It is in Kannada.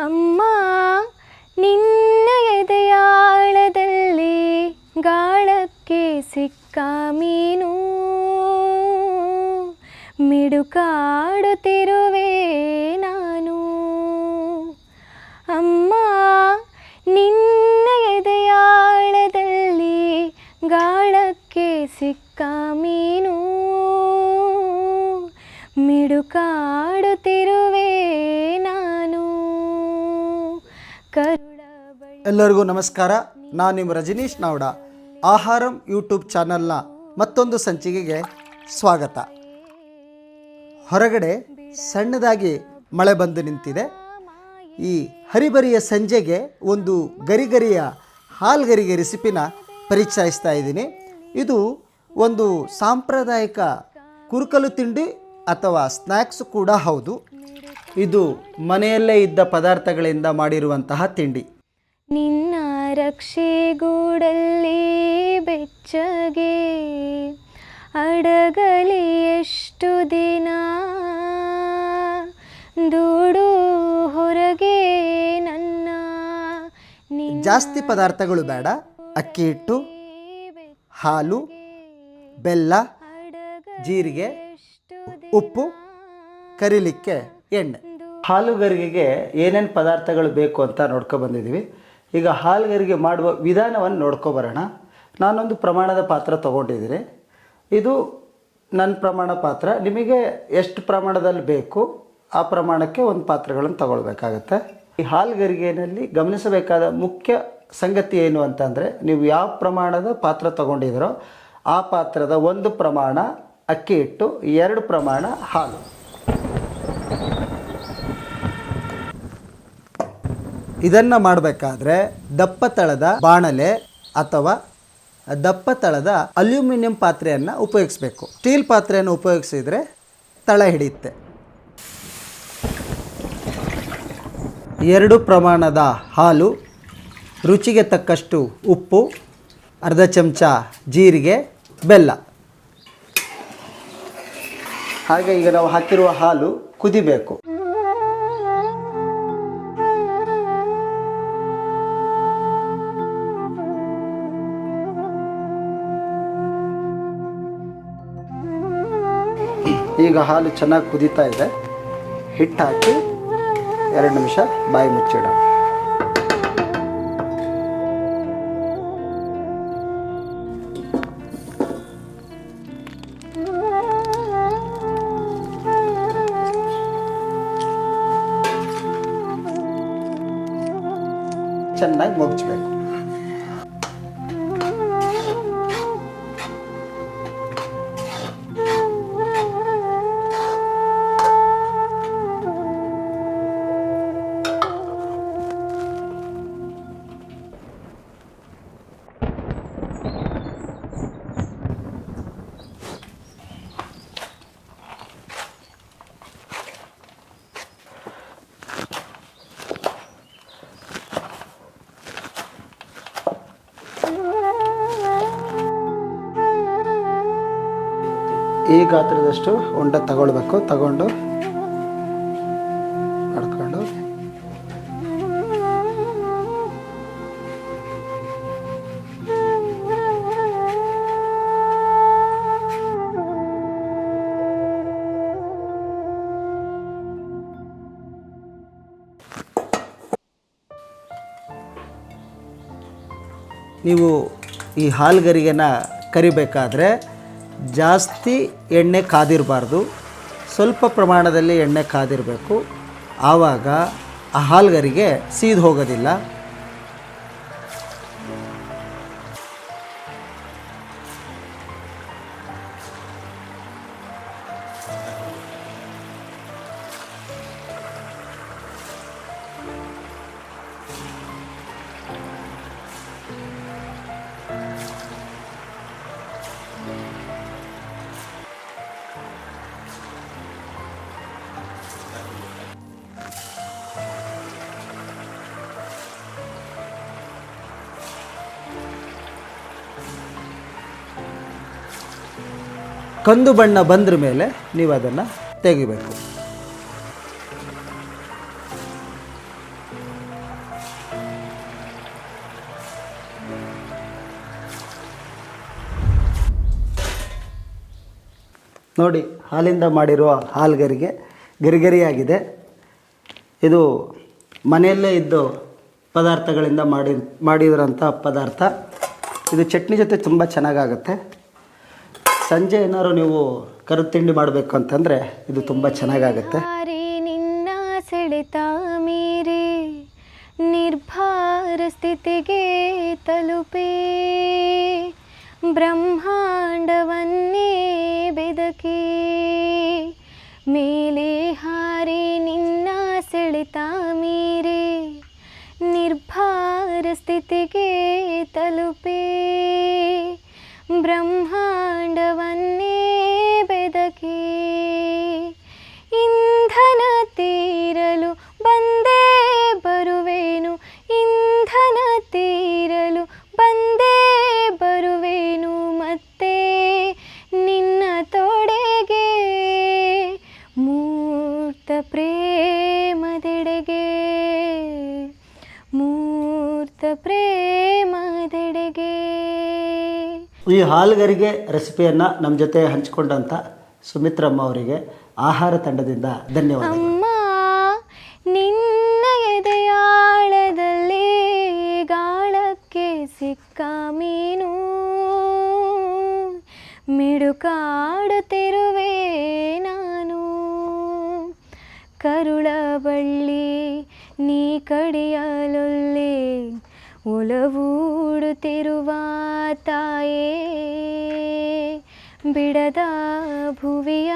ಅಮ್ಮ ನಿನ್ನ ಎದೆಯಾಳದಲ್ಲಿ ಗಾಳಕ್ಕೆ ಸಿಕ್ಕ ಮೀನು ಮಿಡುಕಾಡುತ್ತಿರುವೆ ನಾನು. ಅಮ್ಮ ನಿನ್ನ ಎದೆಯಾಳದಲ್ಲಿ ಗಾಳಕ್ಕೆ ಸಿಕ್ಕ ಮೀನು ಮಿಡುಕಾಡುತ್ತಿರುವೆ ನಾನು. ಎಲ್ಲರಿಗೂ ನಮಸ್ಕಾರ. ನಾನು ನಿಮ್ಮ ರಜನೀಶ್ ನಾವ್ಡ. ಆಹಾರಂ ಯೂಟ್ಯೂಬ್ ಚಾನಲ್ನ ಮತ್ತೊಂದು ಸಂಚಿಕೆಗೆ ಸ್ವಾಗತ. ಹೊರಗಡೆ ಸಣ್ಣದಾಗಿ ಮಳೆ ಬಂದು ನಿಂತಿದೆ. ಈ ಹರಿಬರಿಯ ಸಂಜೆಗೆ ಒಂದು ಗರಿಗರಿಯ ಹಾಲ್ಗರಿಗೆ ರೆಸಿಪಿನ ಪರಿಚಯಿಸ್ತಾ ಇದ್ದೀನಿ. ಇದು ಒಂದು ಸಾಂಪ್ರದಾಯಿಕ ಕುರುಕಲು ತಿಂಡಿ ಅಥವಾ ಸ್ನ್ಯಾಕ್ಸ್ ಕೂಡ ಹೌದು. ಇದು ಮನೆಯಲ್ಲೇ ಇದ್ದ ಪದಾರ್ಥಗಳಿಂದ ಮಾಡಿರುವಂತಹ ತಿಂಡಿ. ನಿನ್ನ ರಕ್ಷೆಗೂಡಲ್ಲಿ ಬೆಚ್ಚಗೆ ಅಡಗಲಿ ಎಷ್ಟು ದಿನ ದೂಡು ಹೊರಗೆ ನನ್ನ. ಜಾಸ್ತಿ ಪದಾರ್ಥಗಳು ಬೇಡ. ಅಕ್ಕಿ ಹಿಟ್ಟು, ಹಾಲು, ಬೆಲ್ಲ, ಜೀರಿಗೆ, ಉಪ್ಪು, ಕರಿಲಿಕ್ಕೆ ಎಣ್ಣೆ. ಹಾಲುಗರಿಗೆಗೆ ಏನೇನು ಪದಾರ್ಥಗಳು ಬೇಕು ಅಂತ ನೋಡ್ಕೊಬಂದಿದ್ದೀವಿ. ಈಗ ಹಾಲುಗರಿಗೆ ಮಾಡುವ ವಿಧಾನವನ್ನು ನೋಡ್ಕೊಬರೋಣ. ನಾನೊಂದು ಪ್ರಮಾಣದ ಪಾತ್ರ ತೊಗೊಂಡಿದ್ದೀನಿ. ಇದು ನನ್ನ ಪ್ರಮಾಣ ಪಾತ್ರ. ನಿಮಗೆ ಎಷ್ಟು ಪ್ರಮಾಣದಲ್ಲಿ ಬೇಕು ಆ ಪ್ರಮಾಣಕ್ಕೆ ಒಂದು ಪಾತ್ರೆಗಳನ್ನು ತಗೊಳ್ಬೇಕಾಗತ್ತೆ. ಈ ಹಾಲುಗರಿಗೆಯಲ್ಲಿ ಗಮನಿಸಬೇಕಾದ ಮುಖ್ಯ ಸಂಗತಿ ಏನು ಅಂತಂದರೆ, ನೀವು ಯಾವ ಪ್ರಮಾಣದ ಪಾತ್ರ ತೊಗೊಂಡಿದ್ದೀರೋ ಆ ಪಾತ್ರದ 1 ಪ್ರಮಾಣ ಅಕ್ಕಿ ಹಿಟ್ಟು, 2 ಪ್ರಮಾಣ ಹಾಲು. ಇದನ್ನು ಮಾಡಬೇಕಾದ್ರೆ ದಪ್ಪ ತಳದ ಬಾಣಲೆ ಅಥವಾ ದಪ್ಪ ತಳದ ಅಲ್ಯೂಮಿನಿಯಂ ಪಾತ್ರೆಯನ್ನು ಉಪಯೋಗಿಸಬೇಕು. ಸ್ಟೀಲ್ ಪಾತ್ರೆಯನ್ನು ಉಪಯೋಗಿಸಿದರೆ ತಳ ಹಿಡಿಯುತ್ತೆ. 2 ಪ್ರಮಾಣದ ಹಾಲು, ರುಚಿಗೆ ತಕ್ಕಷ್ಟು ಉಪ್ಪು, ಅರ್ಧ ಚಮಚ ಜೀರಿಗೆ, ಬೆಲ್ಲ. ಹಾಗೆ ಈಗ ನಾವು ಹಾಕಿರುವ ಹಾಲು ಕುದಿಬೇಕು. ಈಗ ಹಾಲು ಚೆನ್ನಾಗಿ ಕುದೀತಾ ಇದೆ. ಹಿಟ್ಟು ಹಾಕಿ 2 ನಿಮಿಷ ಬಾಯಿ ಮುಚ್ಚಿಡ. ಚೆನ್ನಾಗಿ ಮುಚ್ಚಬೇಕು. ಈ ಗಾತ್ರದಷ್ಟು ಉಂಡೆ ತಗೊಳ್ಬೇಕು. ತಗೊಂಡು ಮಾಡ್ಕೊಂಡು ನೀವು ಈ ಹಾಲುಗರಿಗೆನ ಕರಿಬೇಕಾದ್ರೆ ಜಾಸ್ತಿ ಎಣ್ಣೆ ಕಾದಿರಬಾರ್ದು. ಸ್ವಲ್ಪ ಪ್ರಮಾಣದಲ್ಲಿ ಎಣ್ಣೆ ಕಾದಿರಬೇಕು. ಆವಾಗ ಆ ಹಾಲುಗರಿಗೆ ಸೀದು ಹೋಗೋದಿಲ್ಲ. ಕಂದು ಬಣ್ಣ ಬಂದ್ರ ಮೇಲೆ ನೀವು ಅದನ್ನು ತೆಗಿಬೇಕು. ನೋಡಿ, ಹಾಲಿಂದ ಮಾಡಿರುವ ಹಾಲ್ಗರಿಗೆ ಗರಿಗರಿಯಾಗಿದೆ. ಇದು ಮನೆಯಲ್ಲೇ ಇದ್ದು ಪದಾರ್ಥಗಳಿಂದ ಮಾಡಿರೋಂಥ ಪದಾರ್ಥ. ಇದು ಚಟ್ನಿ ಜೊತೆ ತುಂಬ ಚೆನ್ನಾಗಾಗುತ್ತೆ. ಸಂಜೆ ಏನಾದ್ರು ನೀವು ಕರದ ತಿಂಡಿ ಮಾಡಬೇಕು ಅಂತಂದರೆ ಇದು ತುಂಬ ಚೆನ್ನಾಗಾಗುತ್ತೆ. ನಿನ್ನ ಸೆಳೆತ ಮೀರಿ ನಿರ್ಭಾರ ಸ್ಥಿತಿಗೆ ತಲುಪೇ ಬ್ರಹ್ಮಾಂಡವನ್ನೇ ಬೆದಕಿ ಮೇಲೆ ಹಾರಿ ನಿನ್ನ ಸೆಳೆತ ಮೀರಿ ನಿರ್ಭಾರ ಸ್ಥಿತಿಗೆ ತಲುಪೇ ಬ್ರಹ್ಮಾಂಡವನ್ನೇ ಬೆದಕಿ ಇಂಧನ ತೀರಲು ಬಂದೇ ಬರುವೆನು, ಇಂಧನ ತೀರಲು ಬಂದೇ ಬರುವೆನು ಮತ್ತೆ ನಿನ್ನ ತೊಡೆಗೆ ಮೂರ್ತ ಪ್ರೇಮದೆಡೆಗೆ, ಮೂರ್ತ ಪ್ರೇಮದೆಡೆಗೆ. ಈ ಹಾಲ್ಗರಿಗೆ ರೆಸಿಪಿಯನ್ನು ನಮ್ಮ ಜೊತೆ ಹಂಚಿಕೊಂಡಂಥ ಸುಮಿತ್ರಮ್ಮ ಅವರಿಗೆ ಆಹಾರ ತಂಡದಿಂದ ಧನ್ಯವಾದ. ಅಮ್ಮ ನಿನ್ನ ಎದೆಯಾಳದಲ್ಲಿ ಗಾಳಕ್ಕೆ ಸಿಕ್ಕ ಮೀನು ಮಿಡುಕಾಡುತ್ತಿರುವೆ ನಾನು, ಕರುಳ ಬಳ್ಳಿ ನೀ ಕಡಿಯಲೊಲ್ಲೆ ಒಲವೂಡುತ್ತಿರುವ ತಾಯೇ ಬಿಡದ ಭುವಿಯ